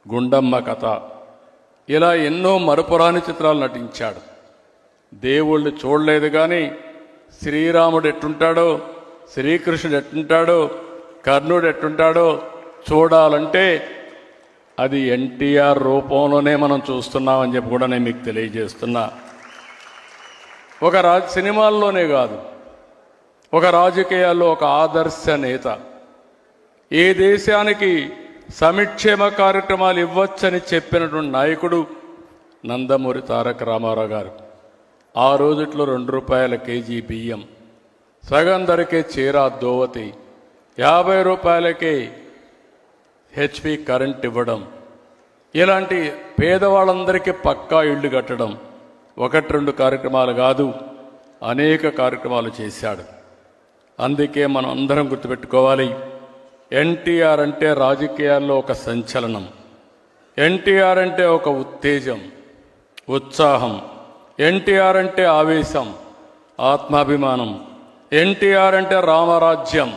గుండమ్మ కథ, ఇలా ఎన్నో మరుపురాని చిత్రాలు నటించాడు. దేవుళ్ళు చూడలేదు కానీ శ్రీరాముడు ఎట్టుంటాడో, శ్రీకృష్ణుడు ఎట్టుంటాడో, కర్ణుడు ఎట్టుంటాడో చూడాలంటే అది ఎన్టీఆర్ రూపంలోనే మనం చూస్తున్నామని చెప్పి కూడా నేను మీకు తెలియజేస్తున్నా. ఒక సినిమాల్లోనే కాదు, ఒక రాజకీయాల్లో ఒక ఆదర్శ నేత. ఏ దేశానికి సంక్షేమ కార్యక్రమాలు ఇవ్వచ్చని చెప్పినటువంటి నాయకుడు నందమూరి తారక రామారావు గారు. ఆ రోజుట్లో 2 రూపాయల కేజీ బియ్యం, సగం ధరకే చీర దోవతి, 50 రూపాయలకే హెచ్పి కరెంట్ ఇవ్వడం, ఇలాంటి పేదవాళ్ళందరికీ పక్కా ఇళ్ళు కట్టడం 1-2 కార్యక్రమాలు కాదు, అనేక కార్యక్రమాలు చేశాడు. అందుకే మనం అందరం గుర్తుపెట్టుకోవాలి, ఎన్టీఆర్ అంటే రాజకీయాల్లో ఒక సంచలనం, ఎన్టీఆర్ అంటే ఒక ఉత్తేజం, ఉత్సాహం, ఎన్టీఆర్ అంటే ఆవేశం, ఆత్మాభిమానం, ఎన్టీఆర్ అంటే రామరాజ్యం.